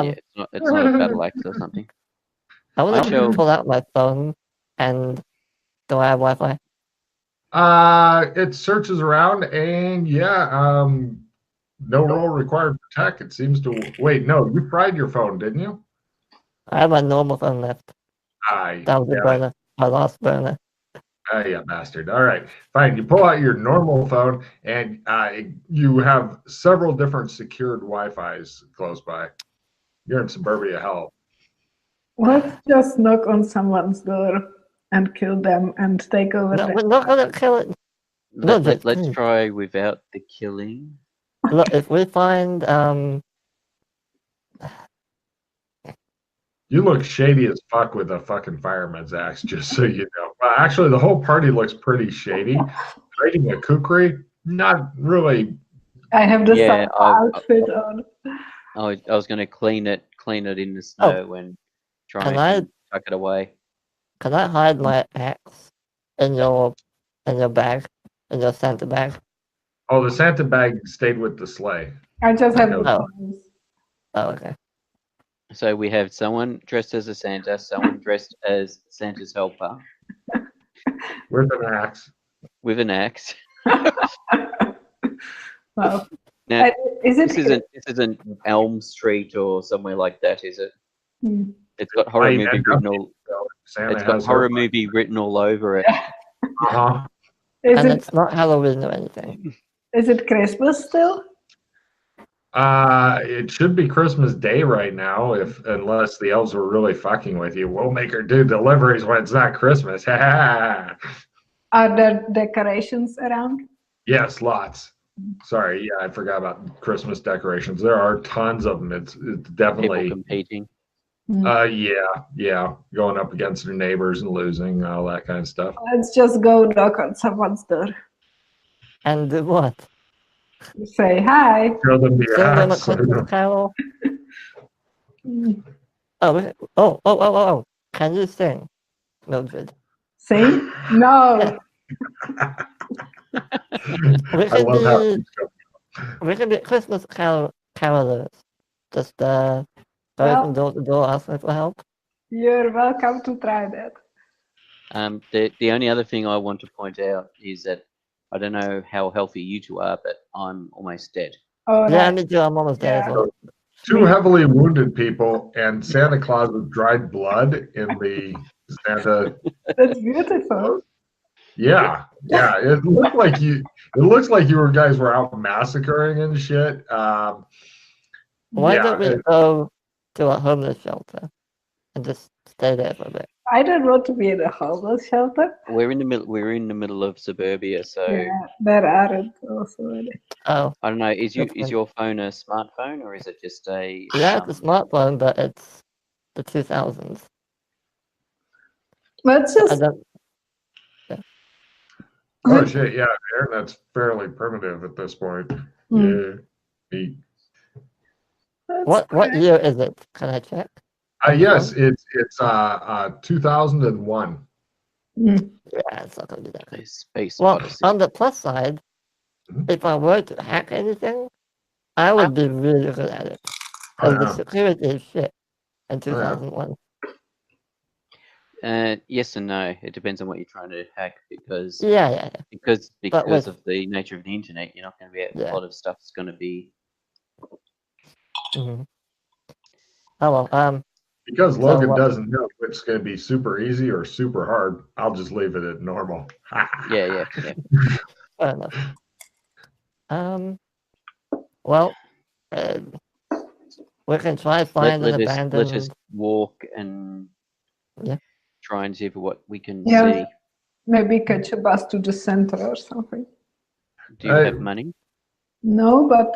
Yeah, it's not a battle axe or something. I would shall- pull out my phone and do I have Wi-Fi? It searches around and no roll required for tech. It seems to wait. No, you fried your phone, didn't you? I have my normal phone left. That was a Yeah. burner. My last burner. Yeah, bastard. All right, fine. You pull out your normal phone, and you have several different secured Wi-Fi's close by. You're in suburbia hell. Let's just knock on someone's door and kill them and take over. No, we're not gonna kill it. Let's please. try without the killing. Look, if we find You look shady as fuck with a fucking fireman's axe, just so you know. Actually, the whole party looks pretty shady. Raiding a kukri, not really. I have the Yeah, outfit on. I was going to clean it in the snow and try and tuck it away. Can I hide my axe in your bag, in your Santa bag? Oh, the Santa bag stayed with the sleigh. I just have Oh, okay. So we have someone dressed as a Santa, someone dressed as Santa's helper. With an axe. With an axe. Wow. Now, this isn't Elm Street or somewhere like that, is it? Hmm. It's got horror movie written all. Santa it's got has horror her- movie written all over it. Uh-huh. And it's not Halloween or anything. Is it Christmas still? It should be Christmas Day right now, unless the elves were really fucking with you. We'll make her do deliveries when it's not Christmas. Are there decorations around? Yes, lots. Sorry, yeah, I forgot about Christmas decorations. There are tons of them. It's definitely People competing. yeah, going up against their neighbors and losing, all that kind of stuff. Let's just go knock on someone's door. And do what? Say hi. Show them the Sing them a axe. Christmas carol? Mm. Oh. Can you sing, Mildred? Sing? No. We I love how we can be Christmas carolers. Just going from door to door asking for help. You're welcome to try that. The only other thing I want to point out is that I don't know how healthy you two are, but I'm almost dead. Oh, Yeah, right. me too. I'm almost there as well. two heavily wounded people and Santa Claus with dried blood in the Santa. That's beautiful. Yeah. It looks like you guys were out massacring and shit. Why don't we go to a homeless shelter and just stay there for a bit? I don't want to be in a homeless shelter. We're in the middle of suburbia, so Yeah, there aren't also any. Oh, I don't know. Is That's your phone a smartphone or is it just a? yeah, it's a smartphone, but it's the 2000s. Let's I just don't. Oh shit, yeah, the internet's fairly primitive at this point. Yeah. Neat. What year is it? Can I check? Yes, it's 2001. Yeah, it's not gonna be that good. Space Well, Odyssey. on the plus side, if I were to hack anything, I would be really good at it. Because the security is shit in 2001. Yes and no. It depends on what you're trying to hack because Yeah. because with- of the nature of the internet, you're not going to be Yeah. a lot of stuff is going to be. Mhm. Oh well. Because Logan what- doesn't know if it's going to be super easy or super hard, I'll just leave it at normal. Yeah. Fair enough. Well, we can try find an abandoned. Let's just walk and Yeah. try and see what we can Yeah. see. maybe catch a bus to the center or something. Do you have money? No, but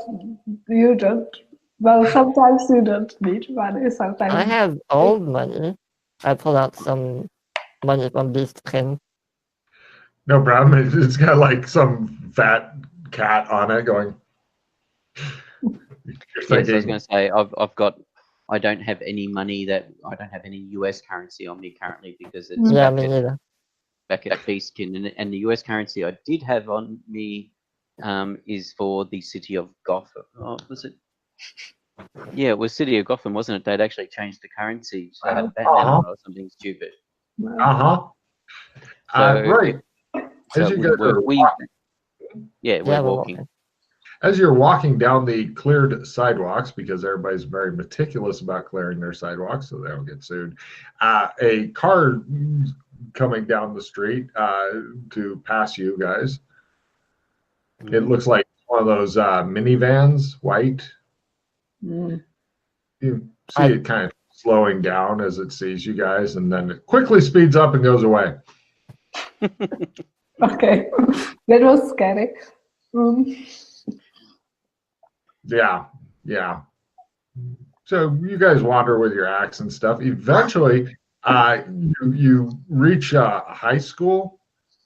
you don't. Well, sometimes you don't need money. Sometimes I have old money. I pull out some money from Beast King. No problem. It's got like some fat cat on it going. You're Yes, I was thinking, going to say I don't have any money I don't have any US currency on me currently because it's Yeah, me neither. back at Beastkin, and the US currency I did have on me is for the city of Gotham. Oh, was it? Yeah, it was City of Gotham, wasn't it? They'd actually changed the currency, so they had Batman on it or something stupid. So Right. As so you guys are yeah, we're walking. As you're walking down the cleared sidewalks, because everybody's very meticulous about clearing their sidewalks so they don't get sued, a car coming down the street to pass you guys. It looks like one of those minivans, white. You see it kind of slowing down as it sees you guys, and then it quickly speeds up and goes away. Okay, that was scary. Yeah. So you guys wander with your axe and stuff. Eventually, you reach high school.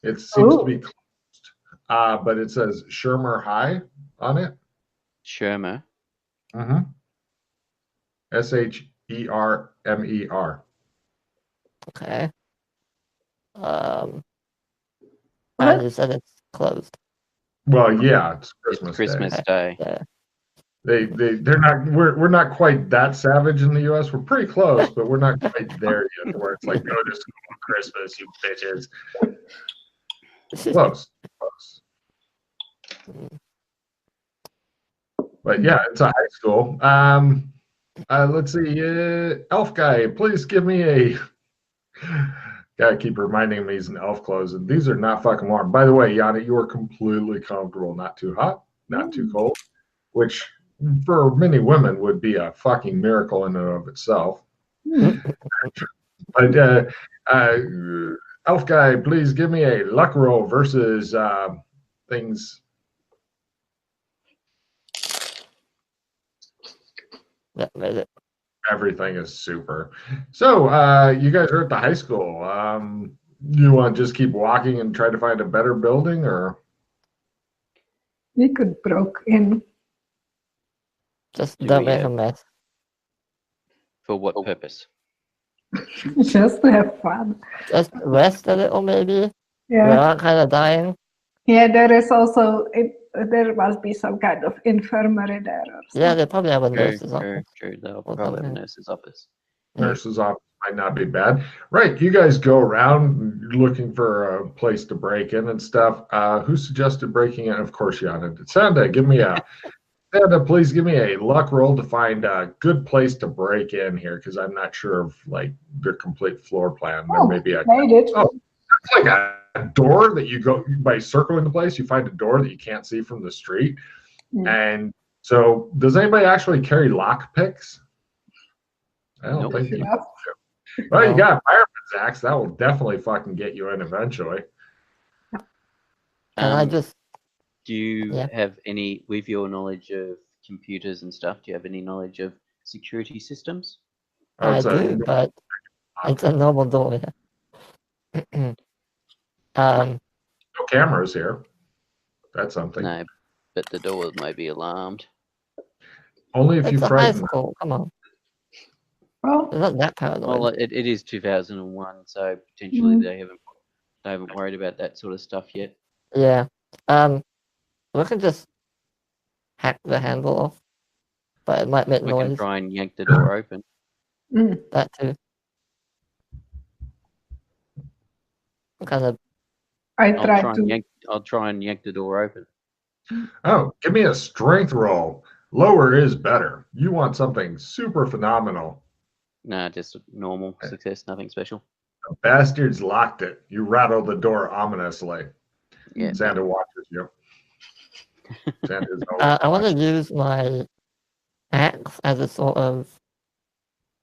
It seems to be closed, but it says Shermer High on it. Shermer. Shermer. Okay. And you said it's closed. Well, yeah, it's Christmas, Day. Yeah. They're not. We're not quite that savage in the U.S. We're pretty close, but we're not quite there yet. Where it's like, go to school on Christmas, you bitches. Close. But yeah, it's a high school. Let's see. Elf guy, please give me a. Gotta keep reminding him he's in elf clothes, and these are not fucking warm. By the way, Yanni, you are completely comfortable. Not too hot, not too cold, which for many women would be a fucking miracle in and of itself. But elf guy, please give me a luck roll versus things. Yeah, made it. Everything is super. So you guys are at the high school. You want to just keep walking and try to find a better building, or We could broke in. Just don't make a mess. For what purpose? Just to have fun. Just rest a little, maybe. Yeah. We're all kind of dying. Yeah, there is also there must be some kind of infirmary there. Or Yeah, they probably have a nurse's office. True. They'll probably have a nurse's office. Nurse's office might not be bad. Right, you guys go around looking for a place to break in and stuff. Who suggested breaking in? Of course, Yana. Santa, please give me a luck roll to find a good place to break in here, because I'm not sure of like their complete floor plan. There may be it's like a door that you go by circling the place. You find a door that you can't see from the street. And so, does anybody actually carry lock picks? I don't think you do. Well, you got a fireman's axe. That will definitely fucking get you in eventually. And I just. Do you have any, with your knowledge of computers and stuff, do you have any knowledge of security systems? I do, but it's a normal door. No cameras here. That's something. No, but the door may be alarmed. Only if you frighten. Come on. Well, it's not that paranoid. Well, it is 2001, so potentially they haven't worried about that sort of stuff yet. Yeah. We can just hack the handle off, but it might make noise. We can try and yank the door open. That too. Kind of. I'll try and yank the door open. Oh, give me a strength roll. Lower is better. You want something super phenomenal. Nah, just normal success, nothing special. The bastards locked it. You rattle the door ominously. Yeah. Santa watches you. I want to use my axe as a sort of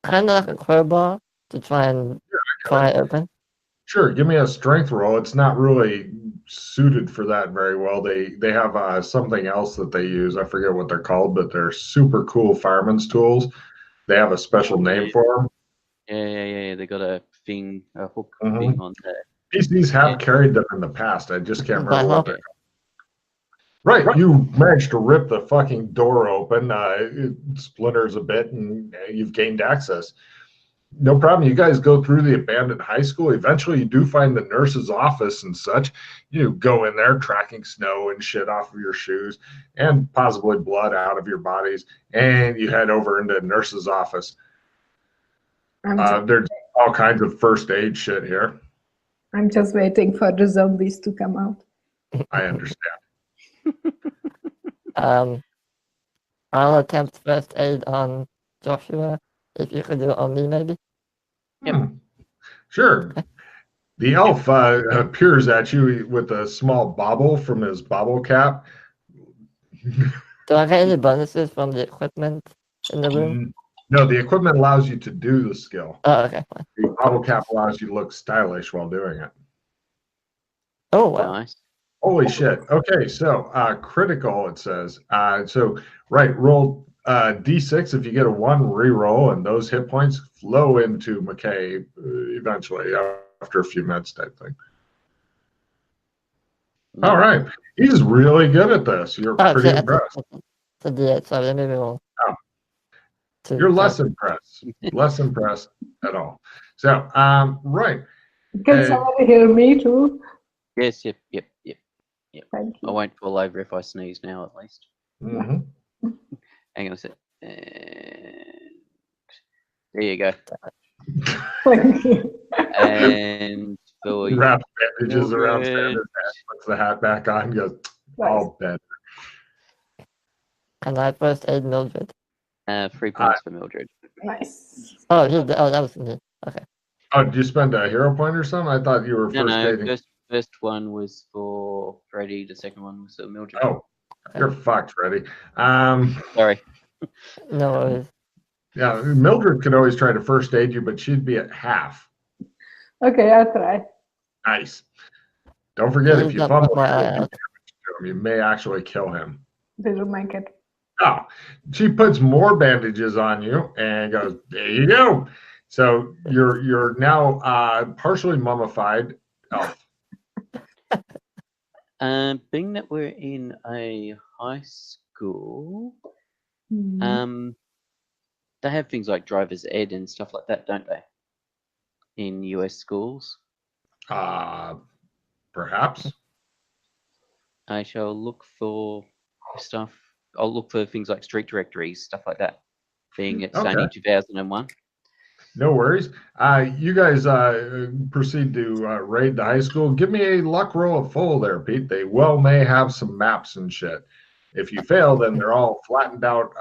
kind of like a crowbar to try and pry it open. Sure, give me a strength roll. It's not really suited for that very well. They have something else that they use. I forget what they're called, but they're super cool fireman's tools. They have a special name for them. Yeah. They got a hook thing on there. PCs have carried them in the past. I just can't remember what they're called. Right, you managed to rip the fucking door open. It splinters a bit, and you've gained access. No problem. You guys go through the abandoned high school. Eventually, you do find the nurse's office and such. You go in there, tracking snow and shit off of your shoes and possibly blood out of your bodies. And you head over into the nurse's office. There's all kinds of first aid shit here. I'm just waiting for the zombies to come out. I understand. I'll attempt first aid on Joshua. If you could do it on me, maybe. Sure. The elf appears at you with a small bauble from his bauble cap. Do I get any bonuses from the equipment in the room? No, the equipment allows you to do the skill. Oh, okay. Fine. The bauble cap allows you to look stylish while doing it. Oh, wow. Nice. Holy shit. Okay, so critical, it says. Roll D6. If you get a 1, re-roll, and those hit points flow into McKay eventually after a few minutes type thing. No. All right. He's really good at this. You're pretty impressed. It's a D8, so let me roll. Oh. You're less impressed. Less impressed at all. So, right. Can somebody hear me too? Yes, yep. Thank I you. won't fall over if I sneeze now, at least. Mm-hmm. Hang on a sec. And there you go. Thank you. And for Wraps bandages around Mildred. Santa's head, puts the hat back on, goes, Nice. all better. Can I first aid Mildred? 3 points for Mildred. Nice. Oh, that was me. Okay. Oh, did you spend a hero point or something? I thought you were No, first no. dating. First one was for Freddie. The second one was for Mildred. Oh, you're fucked, Freddie. Sorry. No worries. Yeah, Mildred could always try to first aid you, but she'd be at half. Okay, I'll try. Nice. Don't forget, if Please you don't fumble, put my eye you out. you may actually kill him. Did you make it? Oh, she puts more bandages on you and goes, there you go. So you're now partially mummified elf. Being that we're in a high school, Hmm. they have things like driver's ed and stuff like that, don't they? In US schools. Perhaps. I shall look for stuff. I'll look for things like street directories, stuff like that. Being it's Okay. only 2001. No worries. You guys proceed to raid the high school. Give me a luck roll of full there, Pete. They well may have some maps and shit. If you fail, then they're all flattened out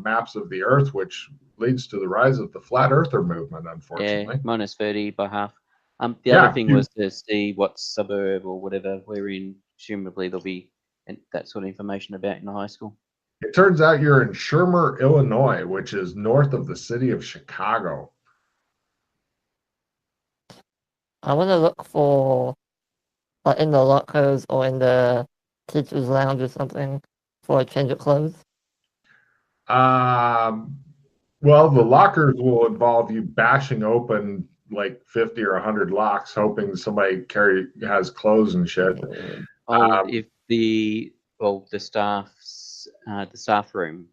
maps of the Earth, which leads to the rise of the flat earther movement, unfortunately. Yeah, minus 30 by half. The Yeah, other thing was to see what suburb or whatever we're in. Presumably there'll be that sort of information about in the high school. It turns out you're in Shermer, Illinois, which is north of the city of Chicago. I want to look for, like, in the lockers or in the teacher's lounge or something for a change of clothes. Well, the lockers will involve you bashing open like 50 or 100 locks, hoping somebody has clothes and shit. If the staff room.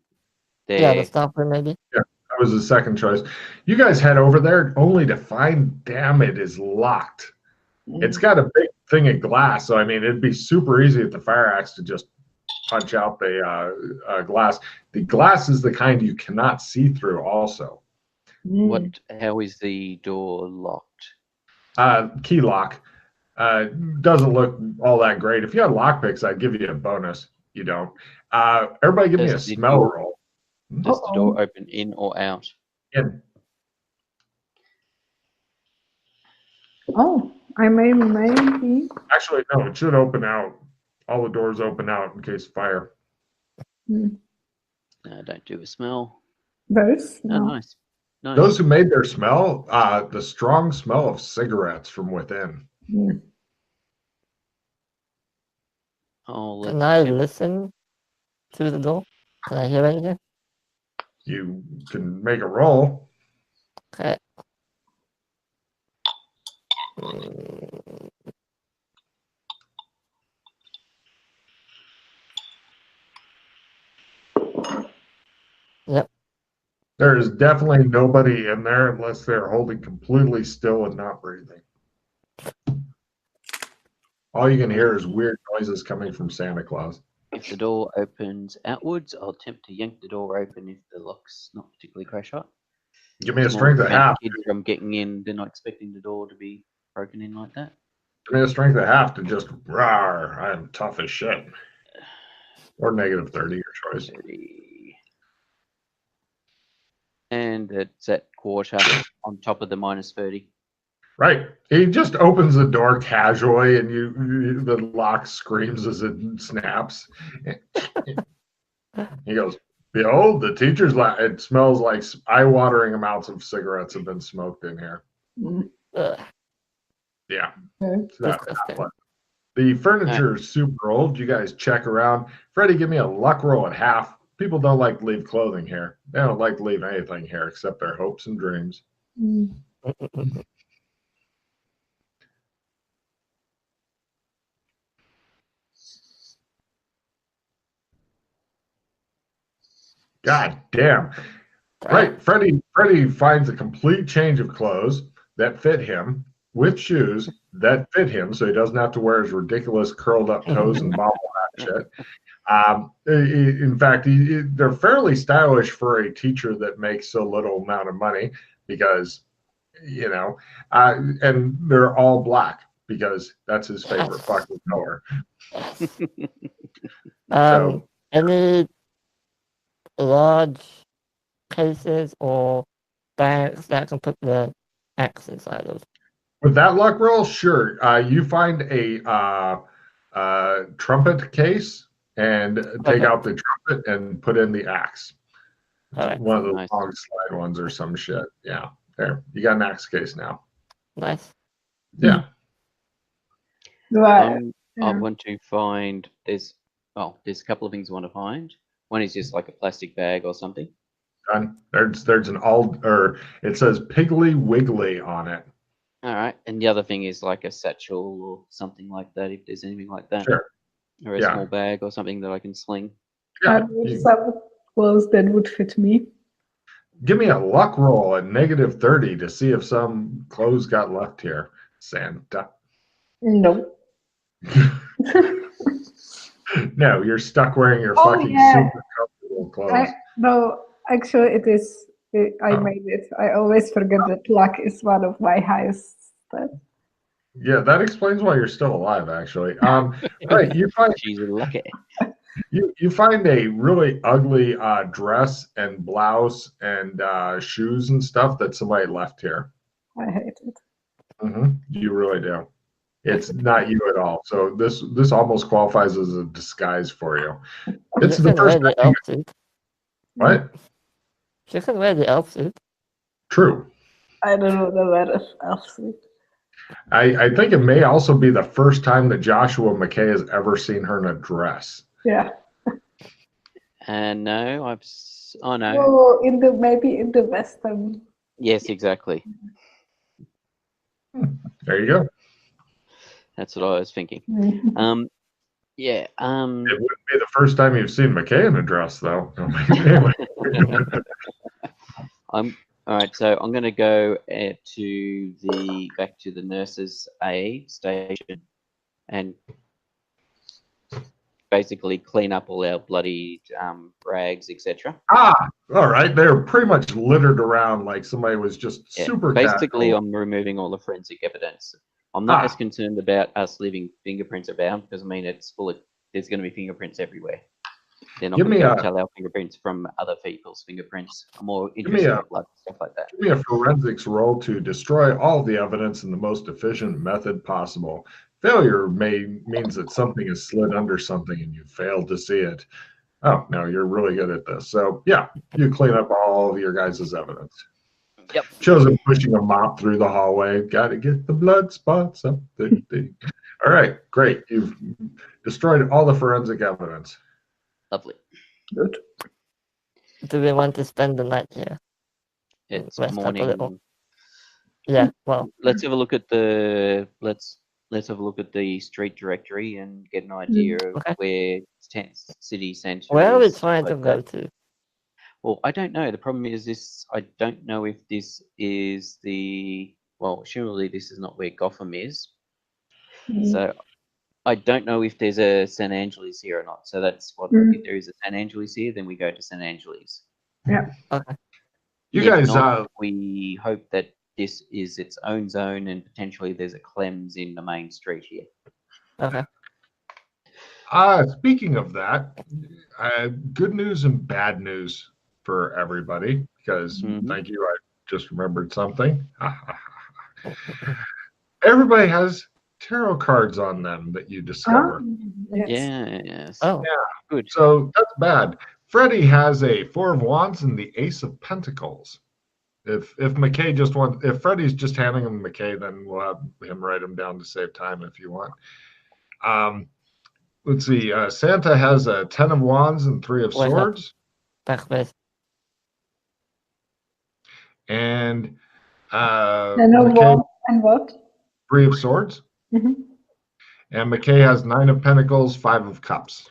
Yeah, the staff room maybe. Yeah, that was the second choice. You guys head over there only to find, damn, it is locked. It's got a big thing of glass, so I mean, it'd be super easy with the fire axe to just punch out the glass. The glass is the kind you cannot see through also. How is the door locked? Key lock. Doesn't look all that great. If you had lockpicks, I'd give you a bonus. You don't. Everybody give me a smell roll. Does the door open in or out? In. Oh, I maybe. Actually, no, it should open out. All the doors open out in case of fire. Don't do a smell. Both? Oh, No. nice. Those who made their smell, the strong smell of cigarettes from within. Can I listen to the door? Can I hear anything? You can make a roll. Okay. Yep. There is definitely nobody in there unless they're holding completely still and not breathing. All you can hear is weird noises coming from Santa Claus. If the door opens outwards, I'll attempt to yank the door open if the lock's not particularly crash hot. Give me a It's more strength to of prevent half. kids from getting in. They're not expecting the door to be broken in like that. Give me a strength of half to just rawr. I am tough as shit. Or negative 30, your choice. 30. And it's at quarter on top of the minus 30. Right. He just opens the door casually, and the lock screams as it snaps. He goes, "Behold, the teacher's lab. It smells like eye-watering amounts of cigarettes have been smoked in here." Ugh. Yeah. Okay. It's that Disgusting. bad. The furniture is super old. You guys check around. Freddie, give me a luck roll at half. People don't like to leave clothing here. They don't like to leave anything here except their hopes and dreams. Mm. God damn. Right. Freddie finds a complete change of clothes that fit him with shoes that fit him so he doesn't have to wear his ridiculous curled up toes and bobble hat shit. In fact, they're fairly stylish for a teacher that makes so little amount of money because, and they're all black because that's his favorite fucking color. So, Any large cases or bags that I can put the axe inside of? with that luck roll, sure. You find a trumpet case and take Okay. out the trumpet and put in the axe. All right. One of those Nice. long slide ones or some shit. Yeah. There. You got an axe case now. Nice. Yeah. Right. I Yeah. want to find there's a couple of things I want to find. One is just like a plastic bag or something. Done. There's an or it says Piggly Wiggly on it. All right, and the other thing is like a satchel or something like that. If there's anything like that, Sure. or a Yeah. small bag or something that I can sling. Yeah. And with some clothes that would fit me. Give me a luck roll at negative 30 to see if some clothes got left here, Santa. No. No, you're stuck wearing your Oh, fucking yeah. super comfortable clothes. No, actually, it is. I Oh. made it. I always forget that luck is one of my highest stats. Yeah, that explains why you're still alive, actually. Right, you find She's lucky. you find a really ugly dress and blouse and shoes and stuff that somebody left here. I hate it. You really do. It's not you at all. So this almost qualifies as a disguise for you. It's She the can wear first the time. elf suit. What? She can wear the elf suit. True. I don't know the word of elfsuit. I think it may also be the first time that Joshua McKay has ever seen her in a dress. Yeah. And no, oh no, Oh, maybe in the Western. yes, exactly. There you go. That's what I was thinking. Mhm. Yeah. It wouldn't be the first time you've seen McKay in a dress, though. Anyway. All right. So I'm going to go back to the nurses' aid station and basically clean up all our bloody rags, etc. All right. They're pretty much littered around like somebody was just Yeah. super Basically, casual. I'm removing all the forensic evidence. I'm not as concerned about us leaving fingerprints about because I mean it's full of. There's going to be fingerprints everywhere. They're not Give going me to a- tell our fingerprints from other people's fingerprints. I'm more me interested a- in blood stuff like that. Give me a forensics roll to destroy all the evidence in the most efficient method possible. Failure means that something is slid under something and you failed to see it. Oh, no, you're really good at this. So, yeah, you clean up all of your guys' evidence. Yep. Shows him pushing a mop through the hallway. Got to get the blood spots up. All right, great. You've destroyed all the forensic evidence. Lovely. Good. Do we want to spend the night here? It's Rest up a little. morning. Yeah, well, Let's have a look at the street directory and get an idea of Okay. where city centre where are we is, trying to like go that. to? Well, I don't know. The problem is this. I don't know if this is the. Well, surely this is not where Gotham is. So I don't know if there's a San Angeles here or not. So that's what. If there is a San Angeles here, then we go to San Angeles. Yeah. Okay. You If guys, not, we hope that this is its own zone and potentially there's a Clem's in the main street here. Okay. speaking of that, good news and bad news for everybody, because thank you, I just remembered something. Everybody has tarot cards on them that you discover. Yes. Yes. Oh. Yeah. Good. So that's bad. Freddie has a Four of Wands and the Ace of Pentacles. If McKay just wants, if Freddie's just handing him McKay, then we'll have him write them down to save time if you want. Let's see. Santa has a 10 of Wands and 3 of What's that? Swords. Backwards. And And McKay, what? 3 of Swords. Mhm. And McKay has 9 of Pentacles, 5 of Cups.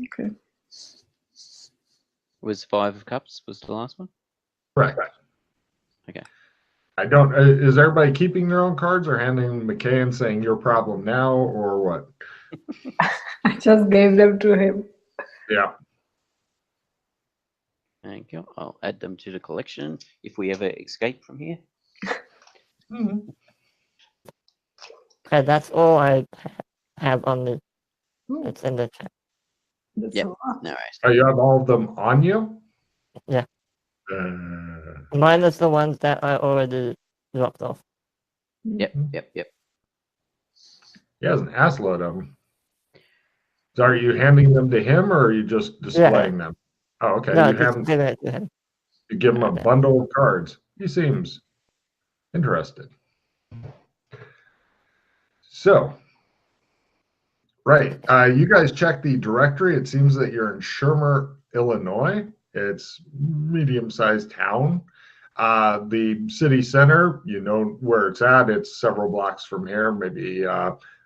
Okay. Was 5 of Cups was the last one? Correct. Okay. I don't. Is everybody keeping their own cards or handing McKay and saying your problem now or what? I just gave them to him. Yeah. Thank you. I'll add them to the collection if we ever escape from here. Mm-hmm. Okay, that's all I have on the. It's in the chat. That's Yep. a lot. No worries. Oh, you have all of them on you? Yeah. Uh, Minus the ones that I already dropped off. Yep. he has an assload of them. So are you handing them to him or are you just displaying them? Oh, okay. No, you just give it to him. you give him a bundle of cards. He seems interested. So, right. You guys check the directory. It seems that you're in Shermer, Illinois. It's medium-sized town. The city center, you know where it's at. It's several blocks from here, maybe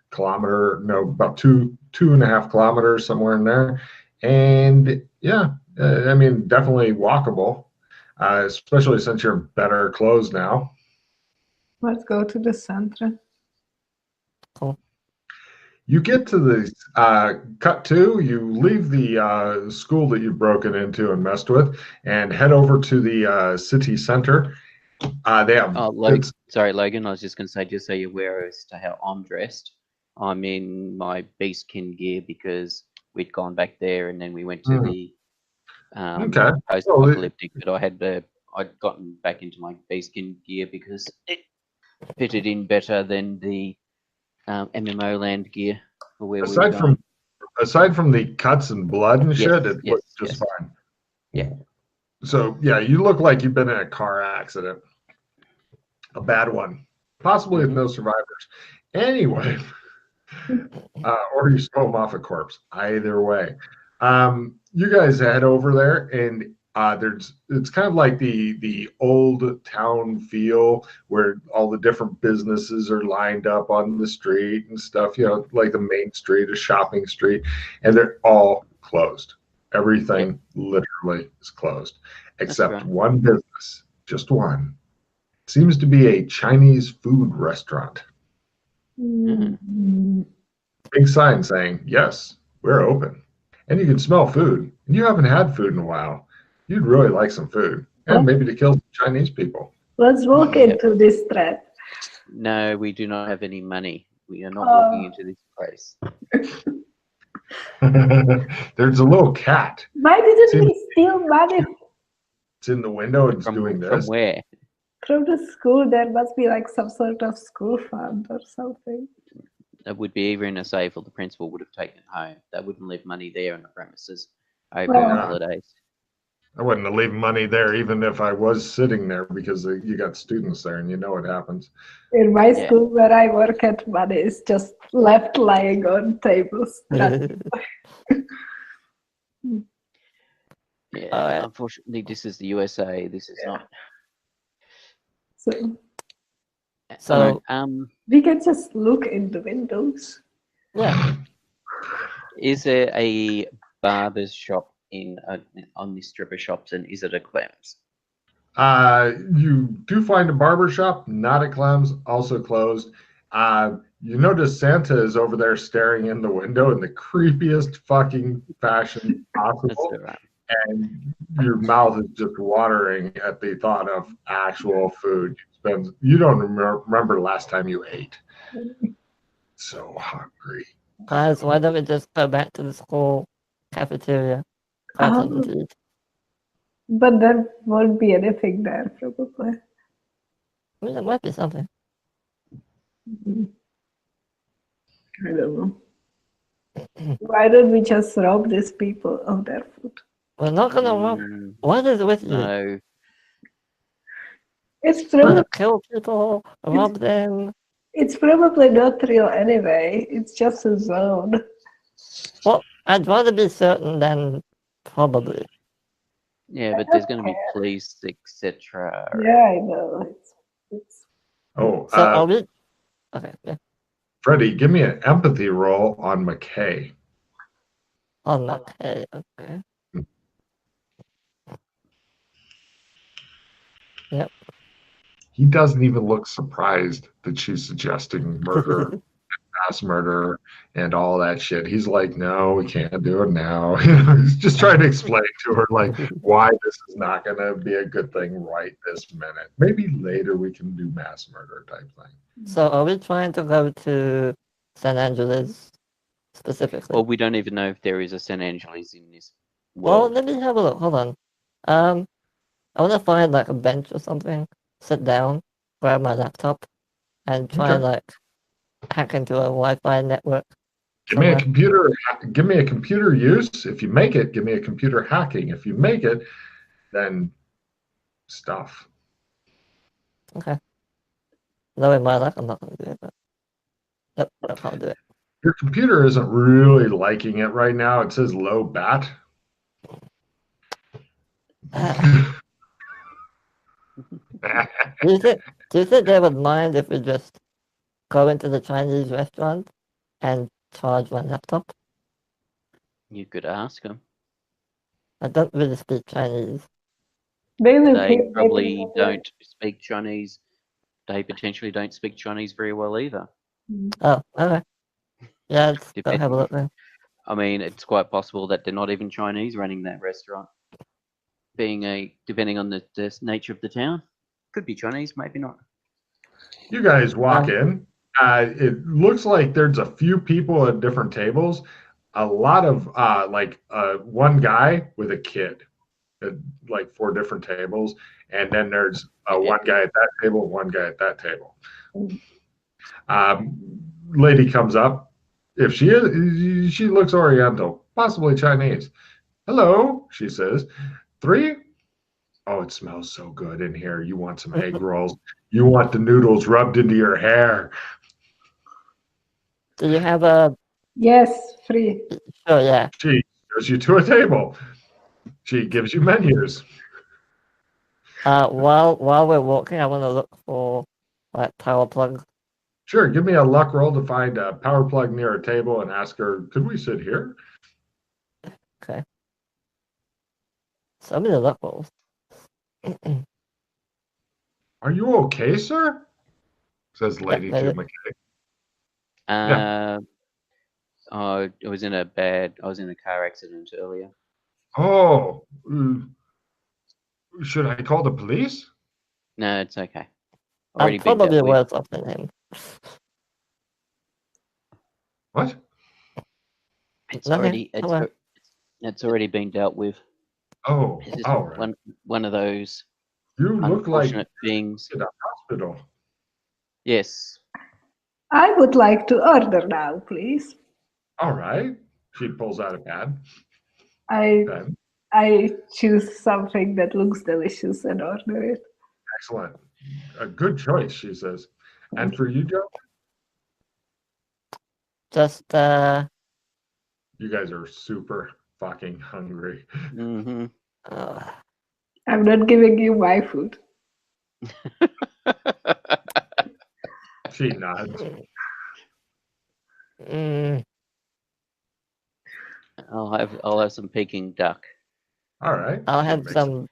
kilometer, no, about two and a half kilometers, somewhere in there. And yeah, I mean, definitely walkable, especially since you're in better clothes now. Let's go to the center. Cool. You get to the cut to, you leave the school that you've broken into and messed with and head over to the city center. They have. Oh, Logan. Sorry, Logan. I was just going to say, just so you're aware as to how I'm dressed, I'm in my beastkin gear because we'd gone back there and then we went to the post-apocalyptic. But I'd gotten back into my beastkin gear because it fitted in better than the MMO land gear for where aside from the cuts and blood and shit, it looks just fine. Yeah. So yeah, you look like you've been in a car accident, a bad one, possibly with no survivors. Anyway, or you stole off a corpse. Either way, you guys head over there, and it's kind of like the old town feel where all the different businesses are lined up on the street and stuff. You know, like the main street, a shopping street, and they're all closed. Everything literally is closed, except one business, just one. It seems to be a Chinese food restaurant. Big sign saying, yes, we're open. And you can smell food. And you haven't had food in a while. You'd really like some food. And maybe to kill some Chinese people. Let's walk into this thread. No, we do not have any money. We are not walking into this place. There's a little cat. Why didn't we steal money? It's in the window. It's doing this. From where? From the school. There must be like some sort of school fund or something. That would be either in a safe or the principal would have taken it home. They wouldn't leave money there on the premises over the holidays. I wouldn't have leave money there even if I was sitting there because you got students there and you know what happens. In my school where I work at, money is just left lying on tables. Unfortunately, this is the USA. This is not. So we can just look in the windows. Yeah. Is there a barber's shop on this strip of shops, and is it a Clem's? You do find a barber shop, not at Clem's, also closed. You notice Santa is over there staring in the window in the creepiest fucking fashion That's possible, all right. and your mouth is just watering at the thought of actual food. You don't remember last time you ate. So hungry. Guys, why don't we just go back to the school cafeteria? Grab something to eat. But there won't be anything there, probably. I mean, there might be something. I don't know. Why don't we just rob these people of their food? We're not gonna rob. Mm, What is with you? no. It's We're gonna probably kill people, rob them. not real anyway. It's just a zone. Well, I'd rather be certain than probably. Yeah, but there's going to be police, etc. Yeah, I know. It's Oh, So are we? Okay, yeah. Freddie, give me an empathy roll on McKay. On okay, okay. Yep. He doesn't even look surprised that she's suggesting murder, mass murder, and all that shit. He's like, no, we can't do it now. He's just trying to explain to her like why this is not going to be a good thing right this minute. Maybe later we can do mass murder type thing. So are we trying to go to San Angeles specifically? Well, we don't even know if there is a San Angeles in this Well, world. let me have a look. Hold on. I want to find like a bench or something, sit down, grab my laptop, and try and like hack into a Wi-Fi network. Give me a somewhere. computer. Give me a computer use. If you make it, give me a computer hacking. If you make it, then stuff. Okay. Knowing my luck, I'm not going to do it, but nope, I can't do it. Your computer isn't really liking it right now. It says low bat. Do you think they would mind if we just go into the Chinese restaurant and charge my laptop? You could ask them. I don't really speak Chinese. They probably don't speak Chinese. They potentially don't speak Chinese very well either. Oh, okay. Yeah, let's go have a look then. I mean, it's quite possible that they're not even Chinese running that restaurant. Depending on the nature of the town. Could be Chinese, maybe not. You guys walk in. It looks like there's a few people at different tables. A lot of one guy with a kid at like 4 different tables. And then there's one guy at that table, one guy at that table. Lady comes up. If she looks Oriental, possibly Chinese. Hello, she says. 3? Oh, it smells so good in here. You want some egg rolls? You want the noodles rubbed into your hair? Do you have a... Yes, free. Sure, yeah. She goes you to a table. She gives you menus. While we're walking, I want to look for like power plugs. Sure, give me a luck roll to find a power plug near a table and ask her, could we sit here? Okay. So many luck rolls. Are you okay, sir? Says Lady to McKay. I was in a car accident earlier. Oh, should I call the police? No, it's okay. I'm probably worse off than him. What? It's already been dealt with. Oh, This is all right. one of those You look like unfortunate things. in a hospital. Yes. I would like to order now, please. All right. She pulls out a pad. I choose something that looks delicious and order it. Excellent. A good choice, she says. And for you, Joe? Just You guys are super fucking hungry. Mm-hmm. I'm not giving you my food. She nods. I'll have some Peking duck. All right. I'll She have makes some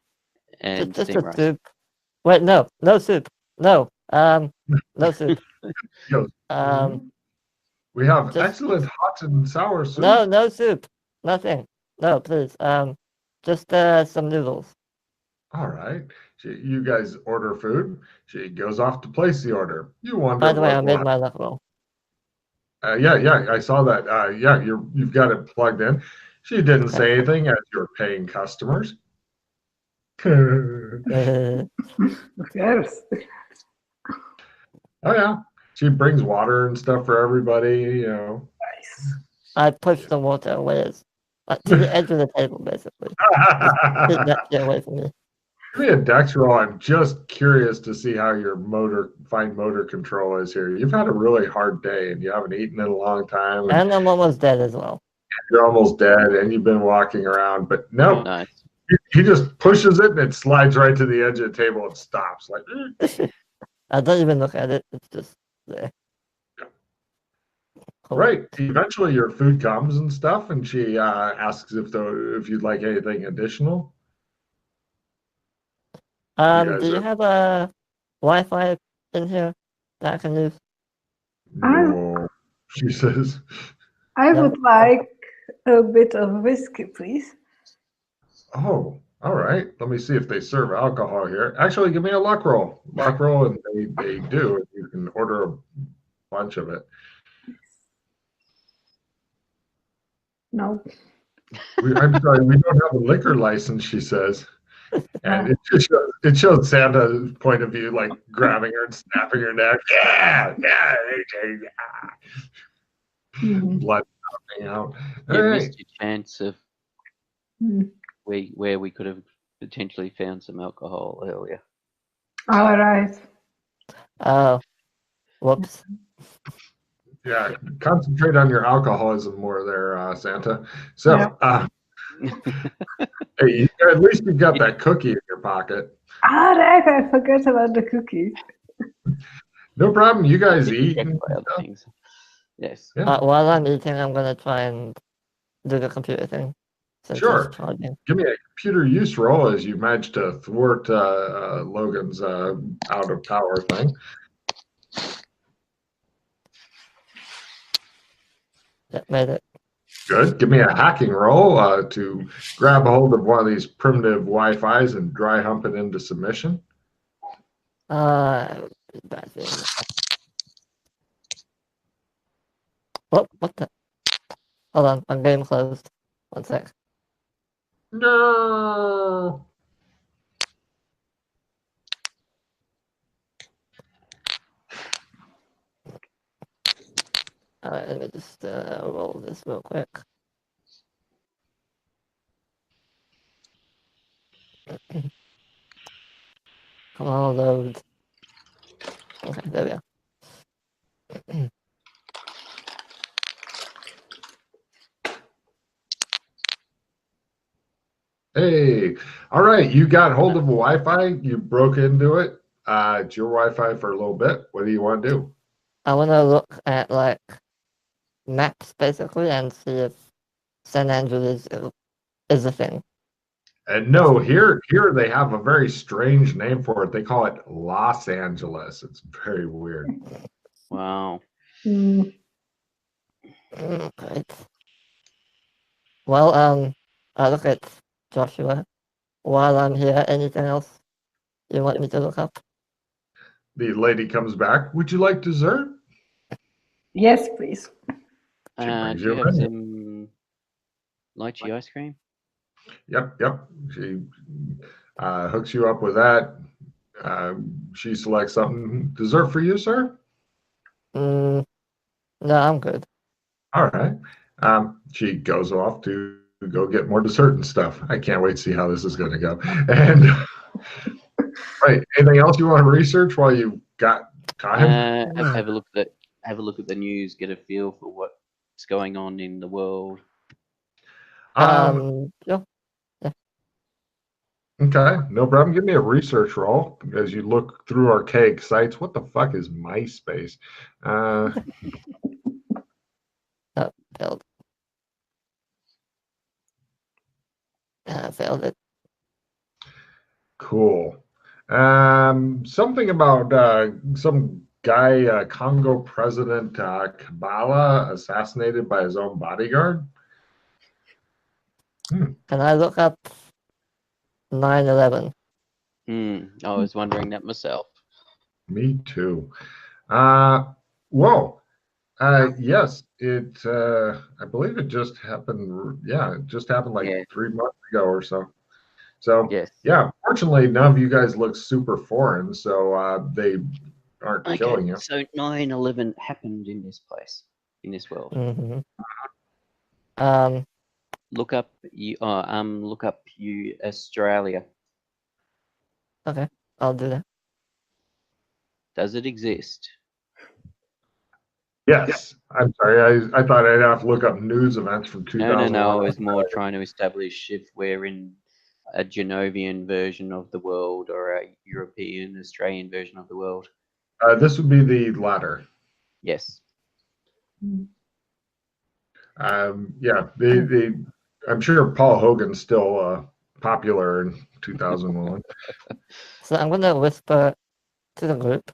And just steam a rice. soup. Wait, no soup. No, no soup. He goes, we have just excellent hot and sour soup. no soup. Nothing. No, please. Just some noodles. All right. You guys order food. She goes off to place the order. You wonder By the way, I what made will my luck roll. yeah, I saw that. Yeah, you've got it plugged in. She didn't say anything as you're paying customers. Oh Of course. yeah, she brings water and stuff for everybody. You know. Nice. I pushed the water away, to the edge of the table, basically. Keep that shit away from me. Give me a dex roll. I'm just curious to see how your fine motor control is here. You've had a really hard day and you haven't eaten in a long time. And I'm almost dead as well. You're almost dead and you've been walking around, but no, Nice. he just pushes it and it slides right to the edge of the table and stops. Like, I don't even look at it. It's just there. Cool. right. Eventually, your food comes and stuff, and she asks if you'd like anything additional. Do you have a Wi-Fi in here that I can use? No, she says. I No. would like a bit of whiskey, please. Oh, all right. Let me see if they serve alcohol here. Actually, give me a luck roll. Luck roll, and they do. You can order a bunch of it. No. I'm sorry, we don't have a liquor license, she says. And it shows Santa's point of view, like grabbing her and snapping her neck. Yeah. Blood coming out. You All right. missed your chance of where we could have potentially found some alcohol earlier. All right. Oh, whoops. Yeah, concentrate on your alcoholism more there, Santa. So, hey, at least you've got that cookie in your pocket. All right, I forgot about the cookies. No problem. You guys eat. Check And for other stuff. things. Yes. Yeah. While I'm eating, I'm gonna try and do the computer thing. Since Sure. it's charging. Give me a computer use roll as you manage to thwart Logan's out of power thing. Yeah, made it. Good. Give me a hacking roll to grab a hold of one of these primitive Wi-Fi's and dry hump it into submission. Bad thing. Oh, what the? Hold on, my game closed. One sec. No. Alright, let me just roll this real quick. Come on, load. Okay, there we go. Hey, all right. You got hold of a Wi-Fi. You broke into it. It's your Wi-Fi for a little bit. What do you want to do? I want to look at like maps basically and see if San Andreas is a thing. And no, here they have a very strange name for it. They call it Los Angeles. It's very weird. Wow. Right. Well, I look at Joshua. While I'm here, anything else you want me to look up? The lady comes back. Would you like dessert? Yes, please. She brings Do you you have in. some lychee ice cream? Yep. She hooks you up with that. She selects something. Dessert for you, sir? No, I'm good. All right. She goes off to go get more dessert and stuff. I can't wait to see how this is going to go. And right, anything else you want to research while you got time? Have a look at the news. Get a feel for what's going on in the world. Yeah. Okay, no problem. Give me a research roll as you look through archaic sites. What the fuck is MySpace? Build. I failed it. Cool. Something about some guy, Congo president Kabbalah, assassinated by his own bodyguard. Can I look up 9/11? I was wondering that myself. Me too. Whoa. Yes, I believe it just happened. Yeah, it just happened like 3 months ago or so. So, Yes. yeah, fortunately, none of you guys look super foreign, so they aren't killing you. So 9/11 happened in this place, in this world. Mm-hmm. Look up Australia. Okay, I'll do that. Does it exist? Yes. I'm sorry. I thought I'd have to look up news events from 2001. No. I was more trying to establish if we're in a Genovian version of the world or a European, Australian version of the world. This would be the latter. Yes. Yeah, I'm sure Paul Hogan's still popular in 2001. So I'm gonna whisper to the group.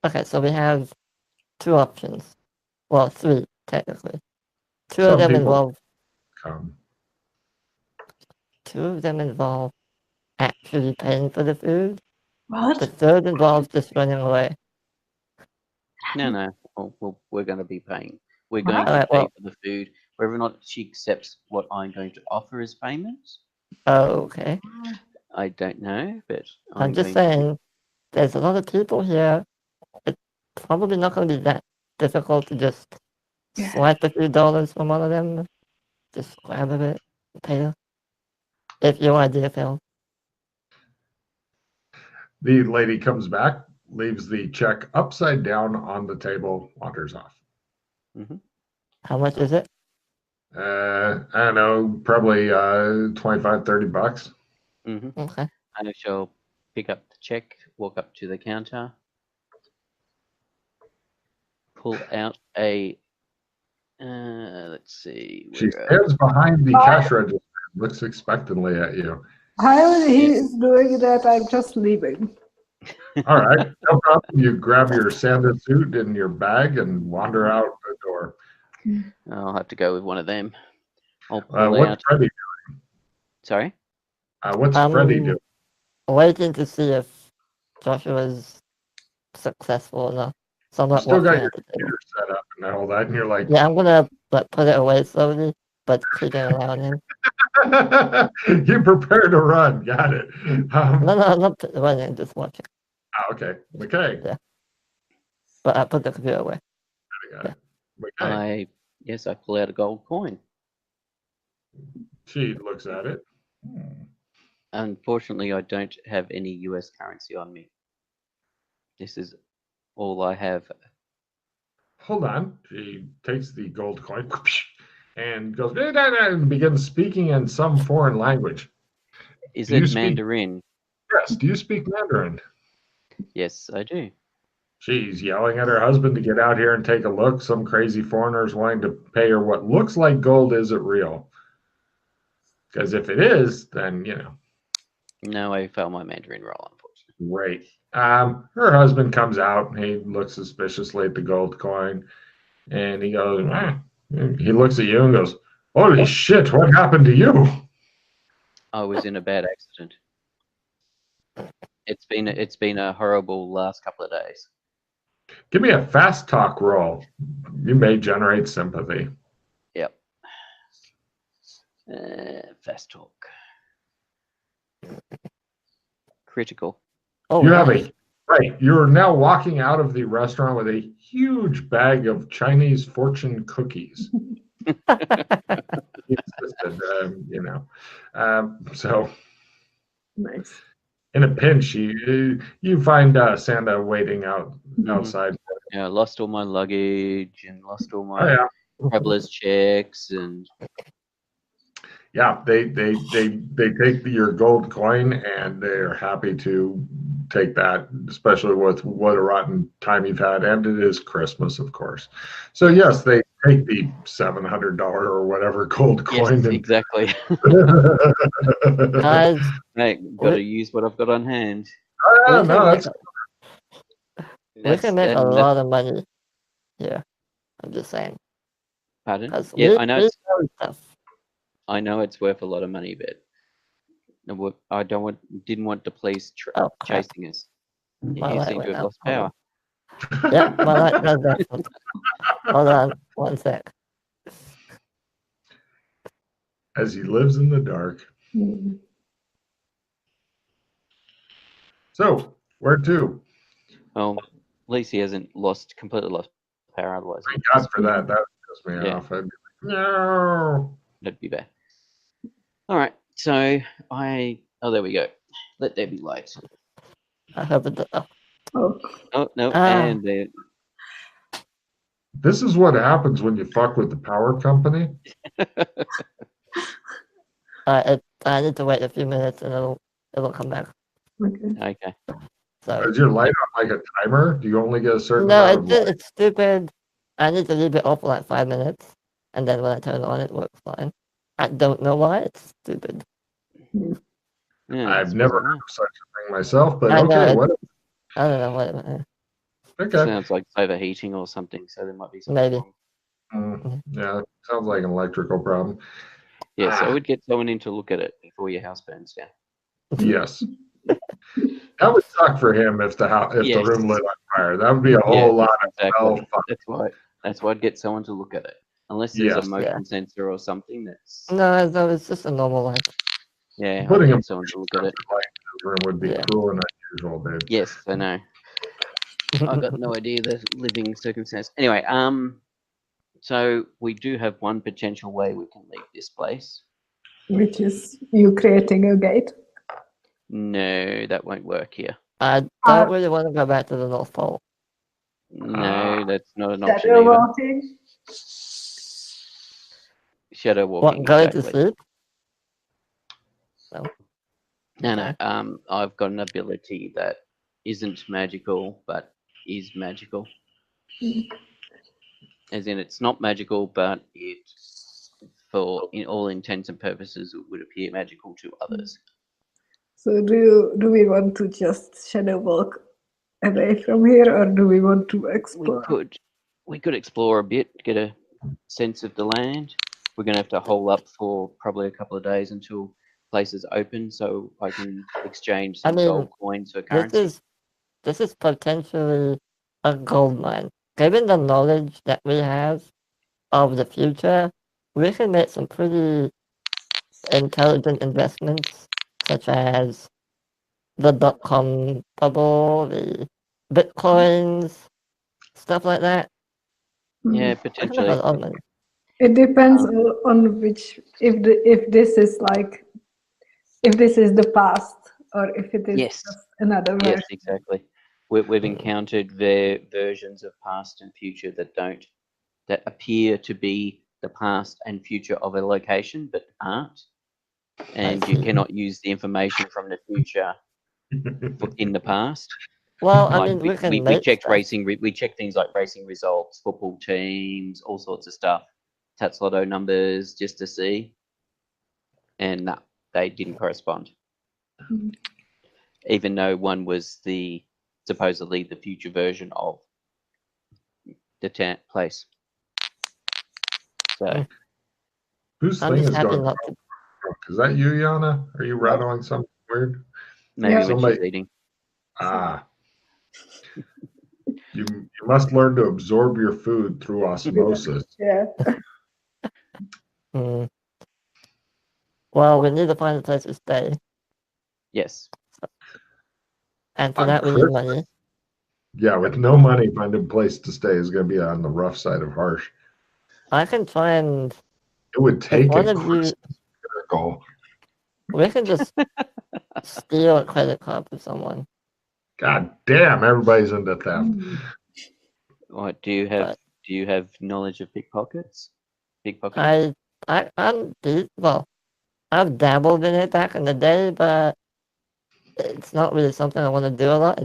Okay, so we have 2 options. Well, 3 technically. Two of them involve actually paying for the food. What? The third involves just running away. No. We're going to be paying. We're going to Alright, pay well- for the food, whether or not she accepts what I'm going to offer as payments. Oh, okay. I don't know, but I'm just saying, there's a lot of people here. It's probably not going to be that difficult to just swipe a few dollars from one of them. Just grab a bit and pay them. If your idea fails. The lady comes back, leaves the check upside down on the table, wanders off. How much is it? I don't know, probably $25, $30. Okay. I shall pick up the check, walk up to the counter, pull out a. Let's see. She stands behind the cash register, looks expectantly at you. While he is doing that, I'm just leaving. All right, no problem. You grab your Santa suit and your bag and wander out the door. I'll have to go with one of them. I'll pull What's out. Freddie Sorry? doing? What's Freddie doing? Waiting to see if Joshua's successful enough. So I'm not Still got watching your at the table. computer set up and all that, and you're like, Yeah, I'm gonna put it away slowly, but keeping an eye on him. you prepare to run. Got it. No, I'm not running, just watching. Okay. Okay. Yeah. But I put the computer away. Got it. Okay. I pull out a gold coin. She looks at it. Unfortunately, I don't have any US currency on me. This is all I have. Hold on. She takes the gold coin and goes and begins speaking in some foreign language. Is it Mandarin? Yes. Do you speak Mandarin? Yes, I do. She's yelling at her husband to get out here and take a look. Some crazy foreigners wanting to pay her what looks like gold. Is it real? Because if it is, then, No, I failed my Mandarin roll, unfortunately. Great. Her husband comes out and he looks suspiciously at the gold coin and he goes, he looks at you and goes, holy shit, what happened to you? I was in a bad accident. It's been a horrible last couple of days. Give me a fast talk roll. You may generate sympathy. Yep. Fast talk. Critical. Oh, You nice. have right. You're now walking out of the restaurant with a huge bag of Chinese fortune cookies. He insisted, so Nice. in a pinch, you find Santa waiting outside. Yeah, I lost all my luggage and lost all my traveler's checks and. Yeah, they take your gold coin and they're happy to take that, especially with what a rotten time you've had, and it is Christmas, of course. So yes, they take the $700 or whatever gold Yes, coin. exactly. Guys, Hey, got to use what I've got on hand. we no, can that's make a lot of money here. I'm just saying. Pardon? 'Cause Yeah, we I know. know stuff. I know it's worth a lot of money, but I didn't want the police Oh, crap. chasing us. My You light seem went to have out. lost Hold power. on. Yeah, my light does that. Hold on, one sec. as he lives in the dark. Mm. So, where to? Well, at least he hasn't completely lost power. Otherwise, Thank God for that. That would piss me Yeah. off. I'd be like, no. that'd be bad. All right, so oh, there we go. Let there be light. I hope it does. Oh, Oh no, Ah. and there. This is what happens when you fuck with the power company. I need to wait a few minutes and it'll come back. okay. Okay. So Is your light on like a timer? Do you only get a certain no, amount of light? it's stupid. I need to leave it off for like 5 minutes, and then when I turn it on, it works fine. I don't know why. It's stupid. Yeah, I've never heard of such a thing myself, but I know, okay, it- what? I don't know what. Okay. Sounds like it's overheating or something. So there might be something Maybe. wrong. Yeah, sounds like an electrical problem. Yeah, so I would get someone in to look at it before your house burns down. Yes. That would suck for him if the Yes. room lit on fire. That would be a whole lot of Exactly. well. That's why I'd get someone to look at it. Unless there's Yes. a motion sensor or something that's No, it's just a normal light. yeah. Putting I'd a get someone to look at it. light in his room would be Yeah. cruel and unusual, dude. Yes, I know. I got no idea the living circumstance. Anyway, so we do have one potential way we can leave this place. Which is you creating a gate. No, that won't work here. I don't really want to go back to the North Pole. No, that's not an option Shadow either. walking. Shadow walking. What, going exactly. to sleep? No. I've got an ability that isn't magical, but is magical. As in, it's not magical, but it, in all intents and purposes, it would appear magical to others. So do we want to just shadow walk away from here, or do we want to explore? We could explore a bit, get a sense of the land. We're going to have to hole up for probably a couple of days until places open, so I can exchange some gold coins for currency. This is potentially a gold mine. Given the knowledge that we have of the future, we can make some pretty intelligent investments, such as the .com bubble, the bitcoins, stuff like that. Yeah, I can make potentially. a lot of money. It depends on which, if this is the past, or if it is Yes. just another version. Yes, exactly. We've encountered versions of past and future that appear to be the past and future of a location, but aren't. And you cannot use the information from the future in the past. Well, Like we can we checked stuff. racing. We checked things like racing results, football teams, all sorts of stuff, Tats Lotto numbers, just to see, and no, they didn't correspond. Even though one was supposedly the future version of the place. So Whose I'm thing just is happy going? not to. Is that you, Yana? Are you rattling something weird? maybe Yeah. when Somebody- she's eating. You must learn to absorb your food through osmosis. Yeah. Well, we need to find a place to stay, Yes. and for On that we need money. Yeah, with no money, finding a place to stay is going to be on the rough side of harsh. I can try and. It would take one a of you, Christmas miracle. we can just steal a credit card from someone. God damn, everybody's into theft. What do you have knowledge of pickpockets? Well, I've dabbled in it back in the day, but it's not really something I want to do a lot.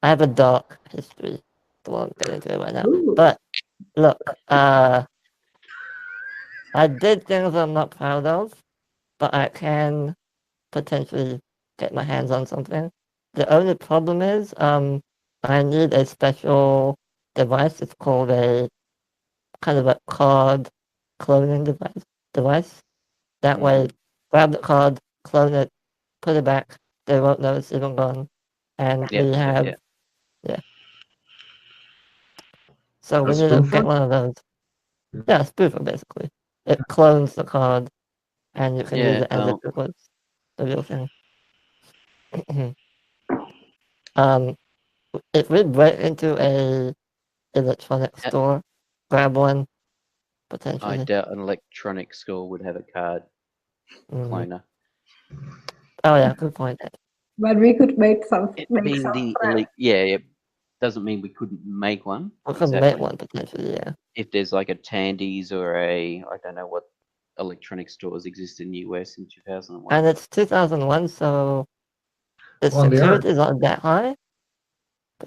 I have a dark history. I won't get into it right now. Ooh. But Look, I did things I'm not proud of, but I can potentially get my hands on something. The only problem is, I need a special device. It's called a kind of a card cloning device. That way, grab the card, clone it, put it back. They won't know it's even gone. And Yeah, we have, yeah. so we A need to spoofer? get one of those. Yeah, a spoofer basically. It clones the card, and you can use Yeah, it as if well, it was the real thing. If we break into a electronic Yeah. store, grab one, I potentially. doubt an electronic store would have a card Mm. cloner. Oh yeah, good point. But we could make some. I Make mean, some the friends. it doesn't mean we couldn't make one. We could make one potentially, yeah. If there's like a Tandy's or I don't know what electronic stores exist in the US in 2001. And it's 2001, so the Well, on the security other, is not that high.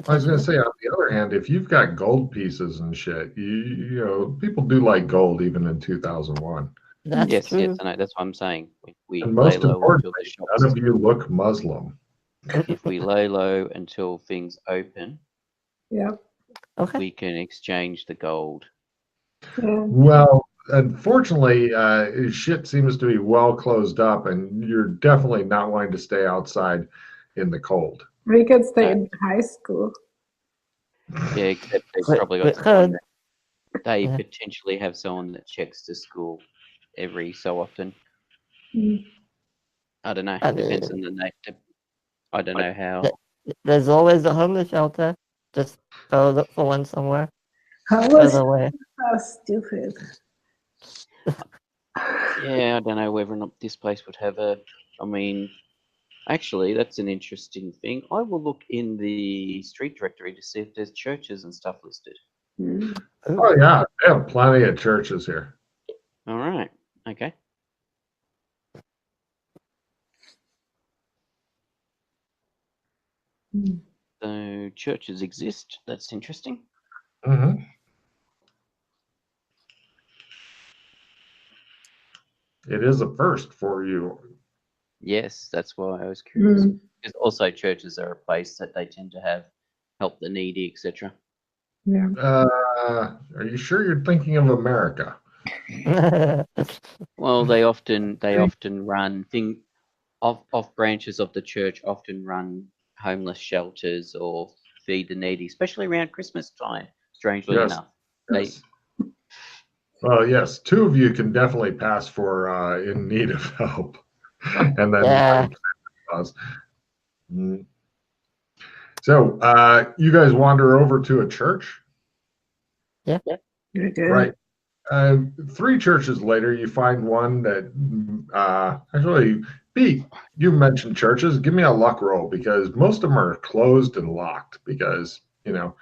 I was going to Potentially. say, on the other hand, if you've got gold pieces and shit, you know, people do like gold even in 2001. That's Yes, true. yes, I know. That's what I'm saying. We And lay most low until importantly, the none shops. of you look Muslim. If we lay low until things open, Yeah. Okay. we can exchange the gold. Yeah. Well, unfortunately, shit seems to be well closed up, and you're definitely not wanting to stay outside in the cold. We could stay No. in high school. Yeah, except they've We- probably we got someone could. they Yeah. potentially have someone that checks the school every so often. Mm. I don't know. I Depends mean, on the night. I don't know how. there's always a homeless shelter. Just go look for one somewhere. How was Further away. so stupid? Yeah, I don't know whether or not this place would have a. I mean, actually, that's an interesting thing. I will look in the street directory to see if there's churches and stuff listed. Mm. Oh yeah, they have plenty of churches here. All right. Okay. Mm. So churches exist. That's interesting. Mm-hmm. It is a first for you. Yes, that's why I was curious. Mm. Because also churches are a place that they tend to have help the needy, etc. Yeah. Are you sure you're thinking of America? Well, they often run off branches of the church often run homeless shelters or feed the needy, especially around Christmas time. Strangely Yes. enough, Yes. Well, yes, two of you can definitely pass for in need of help, and then Yeah. Mm. So you guys wander over to a church, You're good. right? 3 churches later, you find one that actually, Pete, you mentioned churches. Give me a luck roll because most of them are closed and locked because, you know,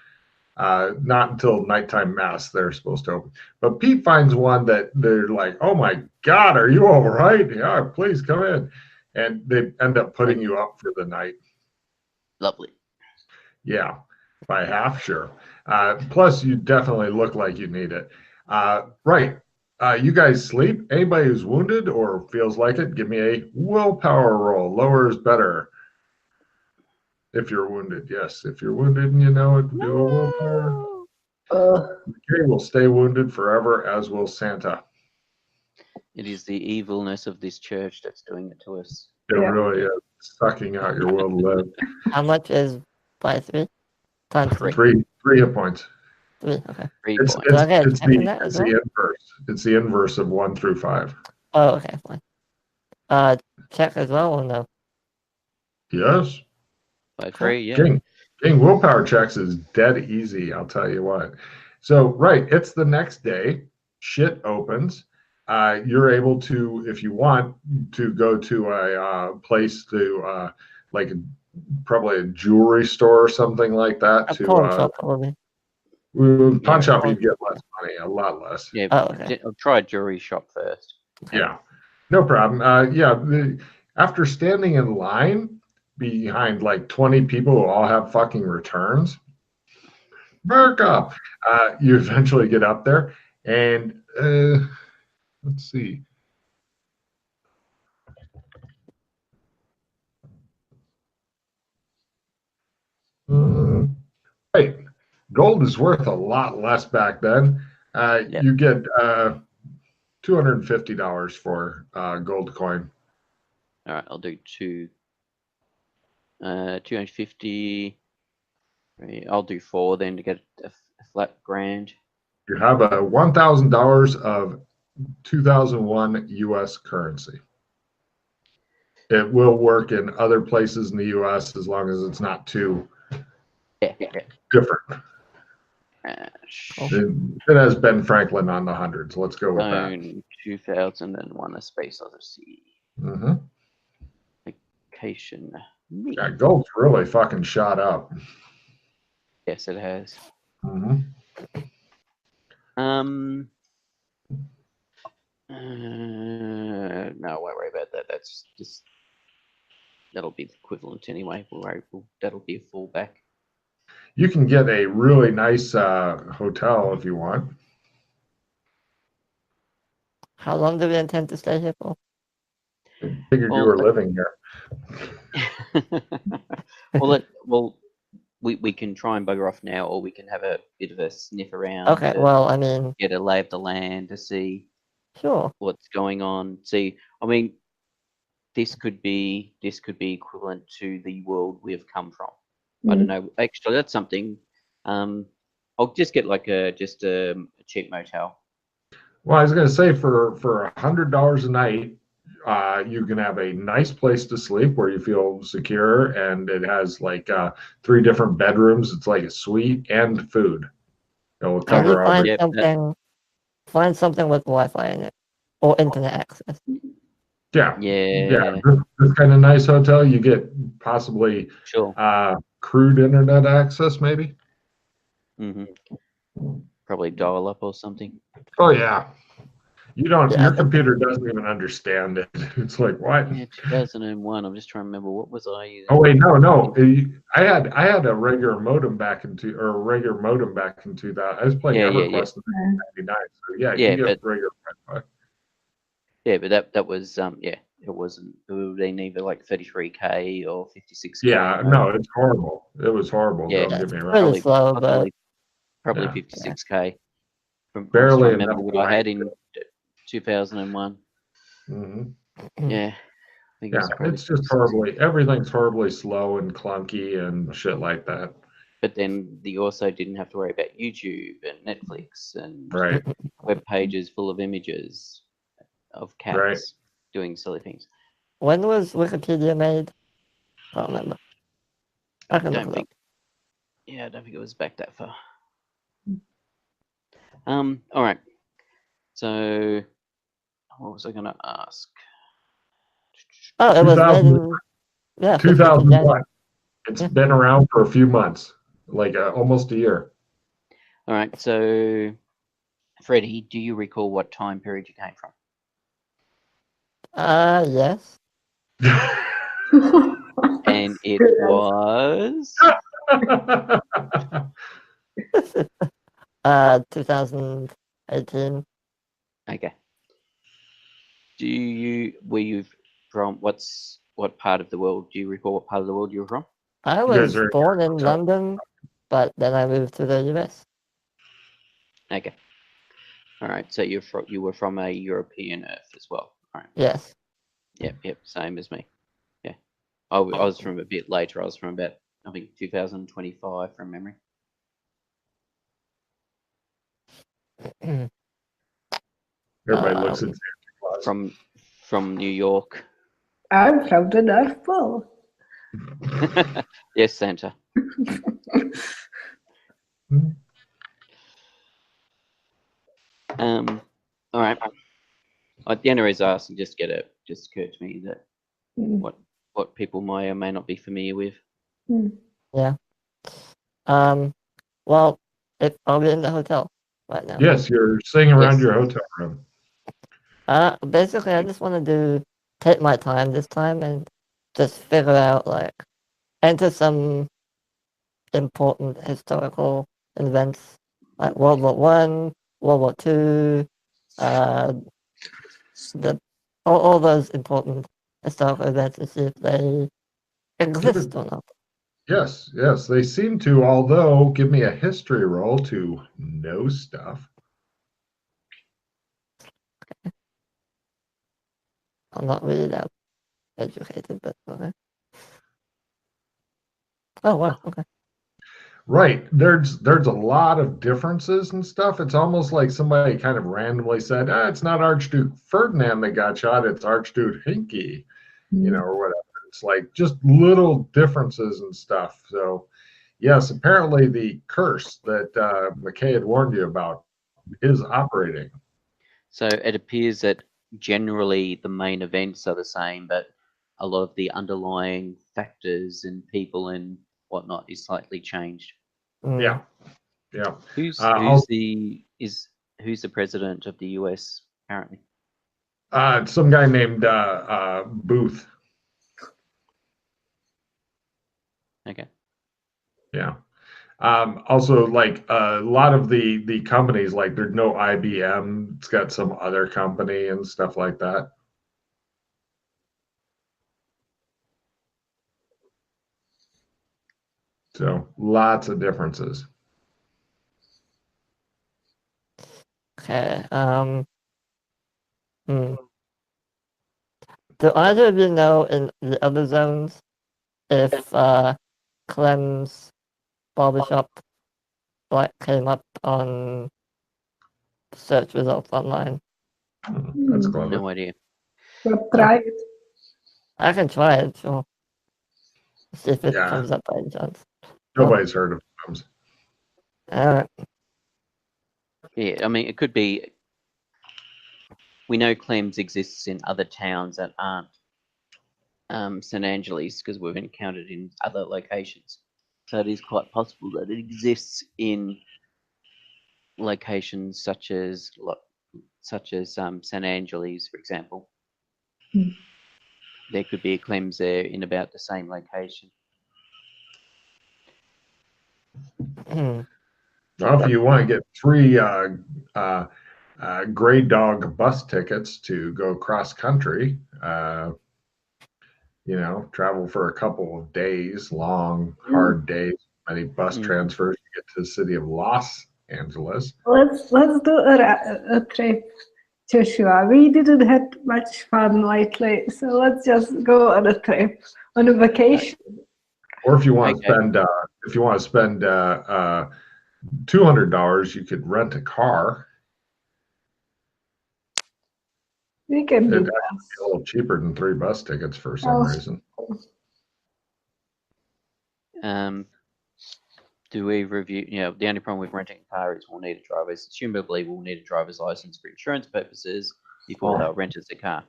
not until nighttime mass they're supposed to open. But Pete finds one that they're like, oh my God, are you all right? Yeah, please come in. And they end up putting you up for the night. lovely. Yeah, by half, sure. Plus, you definitely look like you need it. Right. You guys sleep. Anybody who's wounded or feels like it, give me a willpower roll. Lower is better. If you're wounded, yes. If you're wounded and you know it, do a willpower. Okay, will stay wounded forever, as will Santa. It is the evilness of this church that's doing it to us. It Yeah. really is sucking out your will to live. How much is by 3? Times 3? 3 hit points. 3, okay. 3 It's, points. Do I get a it's, check on the, that as it's well? the inverse. It's the inverse of 1 through 5. Oh, okay, fine. Check as well or no? Yes. By 3, yeah. Getting willpower checks is dead easy, I'll tell you what. So, right, it's the next day. Shit opens. You're able to, if you want, to go to a place to, like, probably a jewelry store or something like that. A pawn shop, probably. Pawn shop, you'd get less money, a lot less. Yeah, Oh, okay. I'll try a jewelry shop first. Okay. Yeah, no problem. After standing in line behind like 20 people who all have fucking returns, America. You eventually get up there, and let's see. Right. Gold is worth a lot less back then. Yep. You get $250 for gold coin. All right, I'll do 250. I'll do 4 then to get a flat grand. You have a $1,000 of 2001 U.S. currency. It will work in other places in the U.S. as long as it's not too Yeah. different. It has Ben Franklin on the hundreds. Let's go with that. 2001: A Space Odyssey. Mm-hmm. Vacation. Yeah, gold's really fucking shot up. Yes, it has. Mm-hmm. No, I won't worry about that. That's just that'll be the equivalent anyway. That'll be a fallback. You can get a really nice hotel if you want. How long do we intend to stay here for? I figured you were living here. We can try and bugger off now, or we can have a bit of a sniff around. Okay, well, I mean, get a lay of the land to see sure what's going on. See, I mean, this could be equivalent to the world we have come from. I don't know. Actually, that's something. I'll just get like a cheap motel. Well, I was going to say for $100 a night, you can have a nice place to sleep where you feel secure, and it has like 3 different bedrooms. It's like a suite and food. It will can you cover find everything. something with Wi-Fi in it or internet access? Yeah. Yeah. This kind of nice hotel, you get possibly Sure. crude internet access, maybe. Probably dial up or something. Oh yeah. You don't. Yeah, your computer doesn't even understand it. It's like what? Yeah, 2001. I'm just trying to remember what was I using. Oh wait, no. I had a regular modem back in 2000. I was playing EverQuest in 1999. So yeah, you get regular Wi-Fi. Yeah, but that was it wasn't. It would have been either like 33K or 56K. Yeah, no, it's horrible. It was horrible. Yeah, don't get me wrong. Really slow, but probably 56K. From Barely I remember enough what I had in 2001. Mm-hmm. Yeah. I think it's just horribly. Everything's horribly slow and clunky and shit like that. But then you also didn't have to worry about YouTube and Netflix and web pages full of images of cats doing silly things. When was Wikipedia made? I don't remember. I don't think it was back that far. All right. So, what was I going to ask? Oh, it was made in 2001. It's been around for a few months, like almost a year. All right. So, Freddie, do you recall what time period you came from? Yes. And it was 2018. Okay. Were you from what part of the world? Do you recall what part of the world you were from? I was born in London, but then I moved to the US. Okay. All right. So you were from a European Earth as well. All right. Yes. Yep. Same as me. Yeah. I was from a bit later. I was from about, I think, 2025 from memory. Everybody looks at from New York. I'm from the North Pole. Yes, Santa. All right. The only reason I asked, just occurred to me that what people may or may not be familiar with. Yeah. Well, are we in the hotel right now? Yes, you're sitting around your hotel room. Basically, I just want to take my time this time and just figure out, enter some important historical events like World War One, World War Two, all those important historical events to see if they exist or not. Yes, they seem to, although give me a history roll to know stuff. I'm not really that educated, but okay. Oh wow, okay. Right. There's a lot of differences and stuff. It's almost like somebody kind of randomly said, it's not Archduke Ferdinand that got shot, it's Archduke Hinky, or whatever. It's like just little differences and stuff. So yes, apparently the curse that McKay had warned you about is operating. So it appears that generally the main events are the same, but a lot of the underlying factors and people and whatnot is slightly changed. Yeah. Who's the president of the US currently? Some guy named Booth. Okay. Yeah. Also, like a lot of the companies, like there's no IBM. It's got some other company and stuff like that. So lots of differences. Okay. Do either of you know in the other zones if Clem's barbershop came up on search results online? That's clever. No idea. So try it. I can try it, sure. See if it Yeah. comes up by any chance. Nobody's heard of Clem's. Alright. Yeah, I mean, it could be. We know Clem's exists in other towns that aren't St. Angeles because we've encountered in other locations. So it is quite possible that it exists in locations such as St. Angeles, for example. There could be a Clem's there in about the same location. Well, if you want to get 3 Gray Dog bus tickets to go cross country, travel for a couple of days, long, hard days, many bus transfers to get to the city of Los Angeles. Let's do a trip, Joshua. We didn't have much fun lately, so let's just go on a trip, on a vacation. Or if you want to spend, $200, you could rent a car. We can do It'd that. actually be a little cheaper than 3 bus tickets for some reason. Do we review? The only problem with renting a car is we'll need a driver's. Assumably, we'll need a driver's license for insurance purposes before they'll rent us a car.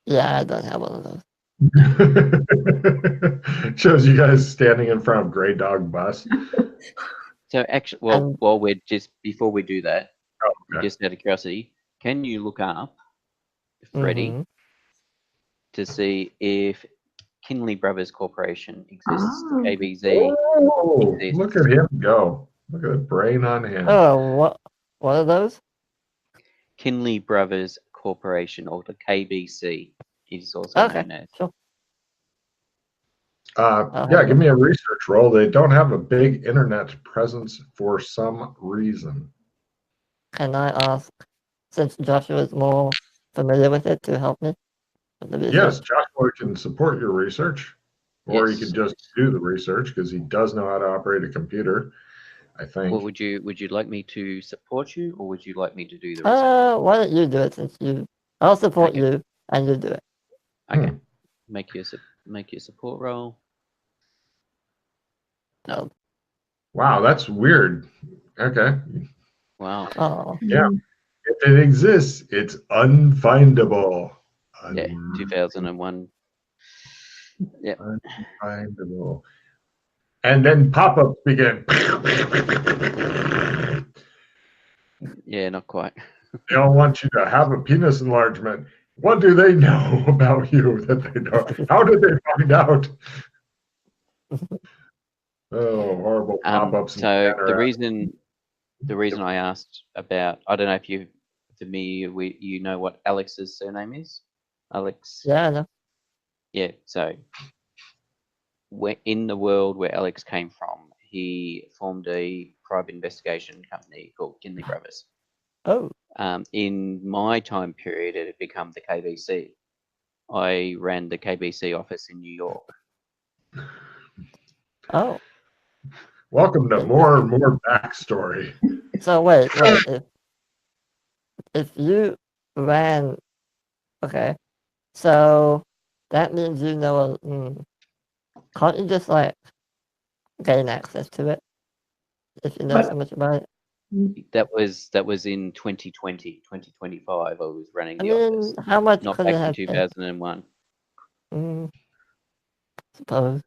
Yeah, I don't have one of those. Shows you guys standing in front of Gray Dog bus. So actually, before we do that, just out of curiosity, can you look up, Freddie, to see if Kinley Brothers Corporation exists? KBZ. Oh, look at him go! Look at the brain on him. Oh, what are those? Kinley Brothers Corporation, or the KBC, is also known as. Sure. Give me a research roll. They don't have a big internet presence for some reason. Can I ask, since Joshua is more familiar with it, to help me with the research? Yes, Joshua can support your research, or you can just do the research because he does know how to operate a computer, I think. Well, would you like me to support you, or would you like me to do the research? Why don't you do it since I'll support you and you do it. Okay. Make your support roll. No. Wow, that's weird. Okay. Wow. Oh. Yeah. If it exists, it's unfindable. Yeah, 2001. Yeah. Unfindable. And then pop-ups begin. Yeah, not quite. They all want you to have a penis enlargement. What do they know about you that they know? How did they find out? Oh, horrible pop-ups. So the reason I asked about, I don't know if you you know what Alex's surname is? Alex. Yeah, I know. Yeah. So in the world where Alex came from, he formed a private investigation company called Kinley Brothers. Oh, In my time period, it had become the KBC. I ran the KBC office in New York. oh. Welcome to more and more backstory. So wait. If you ran, okay, so that means you know. Can't you just like gain access to it if you know so much about it? That was in 2020, 2025. I was running I the mean, office, how much not could back it in have been? 2001. Suppose.